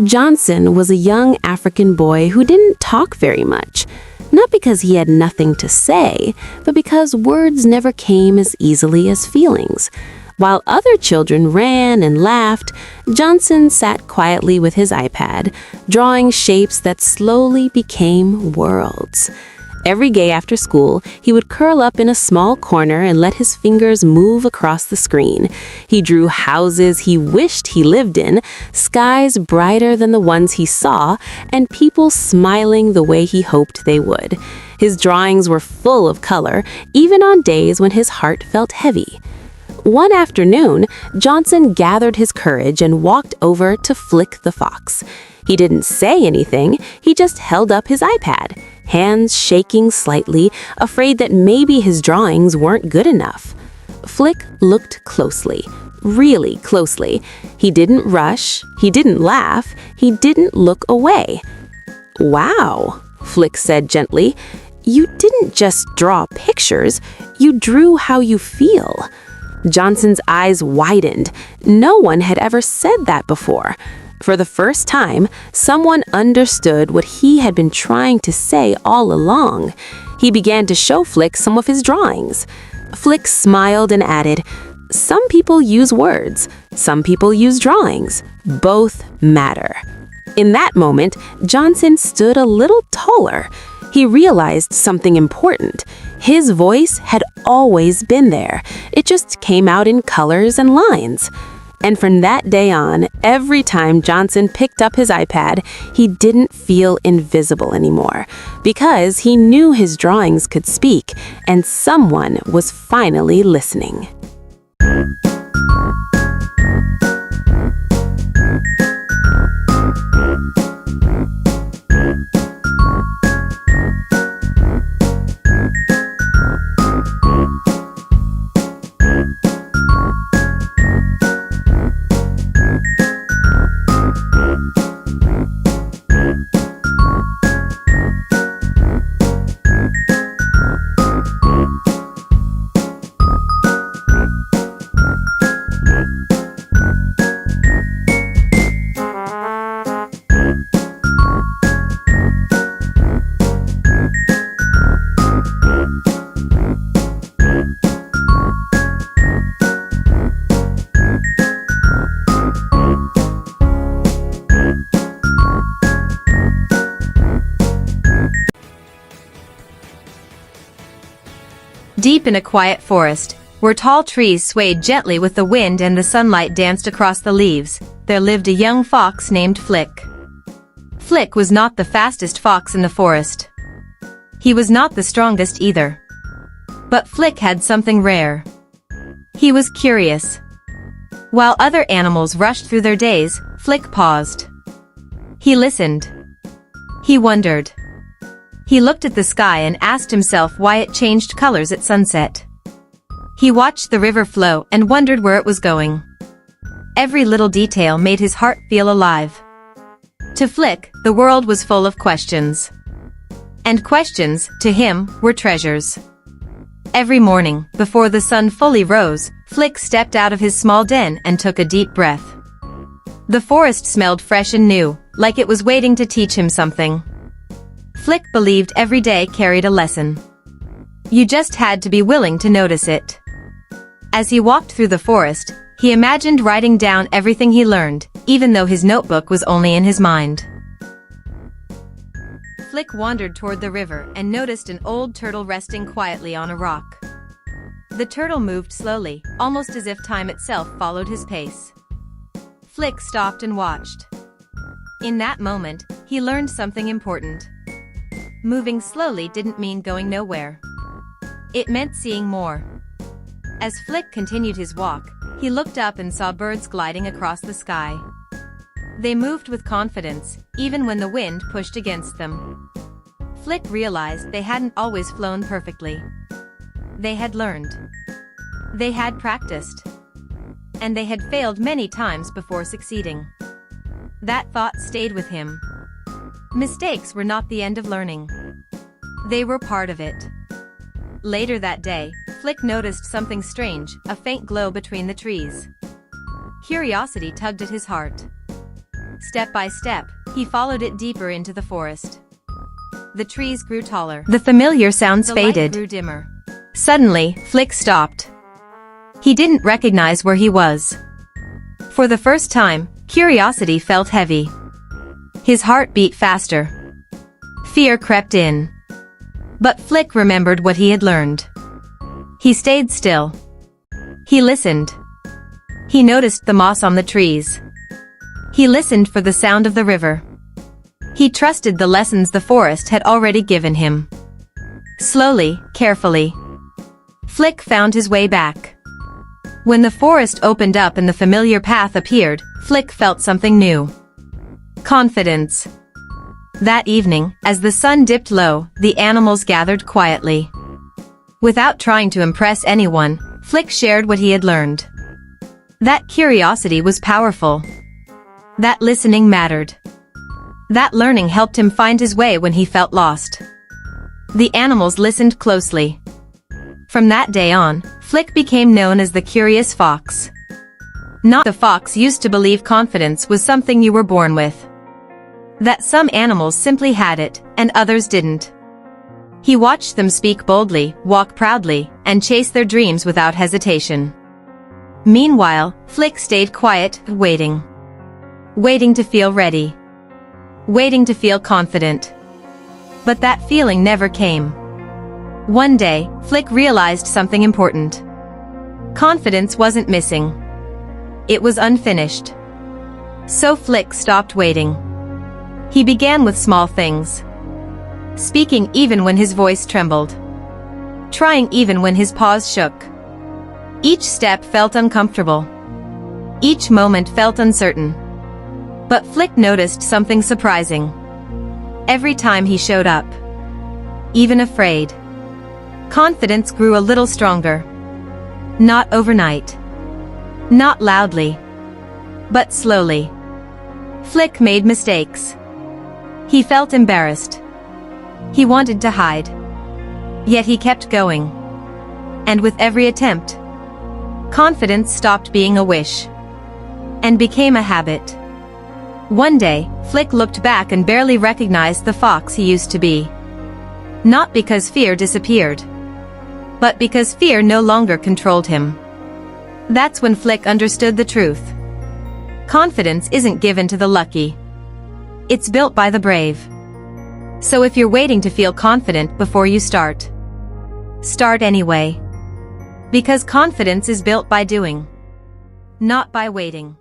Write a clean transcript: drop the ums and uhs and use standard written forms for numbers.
Johnson was a young African boy who didn't talk very much, not because he had nothing to say, but because words never came as easily as feelings. While other children ran and laughed, Johnson sat quietly with his iPad, drawing shapes that slowly became worlds. Every day after school, he would curl up in a small corner and let his fingers move across the screen. He drew houses he wished he lived in, skies brighter than the ones he saw, and people smiling the way he hoped they would. His drawings were full of color, even on days when his heart felt heavy. One afternoon, Johnson gathered his courage and walked over to Flick the fox. He didn't say anything, he just held up his iPad, hands shaking slightly, afraid that maybe his drawings weren't good enough. Flick looked closely, really closely. He didn't rush, he didn't laugh, he didn't look away. "Wow," Flick said gently, "you didn't just draw pictures, you drew how you feel." Johnson's eyes widened. No one had ever said that before. For the first time, someone understood what he had been trying to say all along. He began to show Flick some of his drawings. Flick smiled and added, "Some people use words, some people use drawings. Both matter." In that moment, Johnson stood a little taller. He realized something important. His voice had always been there. It just came out in colors and lines. And from that day on, every time Johnson picked up his iPad, he didn't feel invisible anymore, because he knew his drawings could speak, and someone was finally listening. Deep in a quiet forest, where tall trees swayed gently with the wind and the sunlight danced across the leaves, there lived a young fox named Flick. Flick was not the fastest fox in the forest. He was not the strongest either. But Flick had something rare. He was curious. While other animals rushed through their days, Flick paused. He listened. He wondered. He looked at the sky and asked himself why it changed colors at sunset. He watched the river flow and wondered where it was going. Every little detail made his heart feel alive. To Flick, the world was full of questions. And questions, to him, were treasures. Every morning, before the sun fully rose, Flick stepped out of his small den and took a deep breath. The forest smelled fresh and new, like it was waiting to teach him something. Flick believed every day carried a lesson. You just had to be willing to notice it. As he walked through the forest, he imagined writing down everything he learned, even though his notebook was only in his mind. Flick wandered toward the river and noticed an old turtle resting quietly on a rock. The turtle moved slowly, almost as if time itself followed his pace. Flick stopped and watched. In that moment, he learned something important. Moving slowly didn't mean going nowhere. It meant seeing more. As Flick continued his walk, He looked up and saw birds gliding across the sky. They moved with confidence, even when the wind pushed against them. Flick realized they hadn't always flown perfectly. They had learned. They had practiced. And they had failed many times before succeeding. That thought stayed with him. Mistakes were not the end of learning. They were part of it. Later that day, Flick noticed something strange, a faint glow between the trees. Curiosity tugged at his heart. Step by step, he followed it deeper into the forest. The trees grew taller. The familiar sounds faded. The light grew dimmer. Suddenly, Flick stopped. He didn't recognize where he was. For the first time, curiosity felt heavy. His heart beat faster. Fear crept in. But Flick remembered what he had learned. He stayed still. He listened. He noticed the moss on the trees. He listened for the sound of the river. He trusted the lessons the forest had already given him. Slowly, carefully, Flick found his way back. When the forest opened up and the familiar path appeared, Flick felt something new. Confidence. That evening, as the sun dipped low, the animals gathered quietly. Without trying to impress anyone, Flick shared what he had learned. That curiosity was powerful. That listening mattered. That learning helped him find his way when he felt lost. The animals listened closely. From that day on, Flick became known as the curious fox. Not the fox used to believe confidence was something you were born with. That some animals simply had it, and others didn't. He watched them speak boldly, walk proudly, and chase their dreams without hesitation. Meanwhile, Flick stayed quiet, waiting. Waiting to feel ready. Waiting to feel confident. But that feeling never came. One day, Flick realized something important. Confidence wasn't missing. It was unfinished. So Flick stopped waiting. He began with small things. Speaking even when his voice trembled. Trying even when his paws shook. Each step felt uncomfortable. Each moment felt uncertain. But Flick noticed something surprising. Every time he showed up, even afraid, confidence grew a little stronger. Not overnight. Not loudly. But slowly. Flick made mistakes. He felt embarrassed. He wanted to hide. Yet he kept going. And with every attempt, confidence stopped being a wish and became a habit. One day, Flick looked back and barely recognized the fox he used to be. Not because fear disappeared, but because fear no longer controlled him. That's when Flick understood the truth. Confidence isn't given to the lucky. It's built by the brave. So if you're waiting to feel confident before you start, start anyway. Because confidence is built by doing, not by waiting.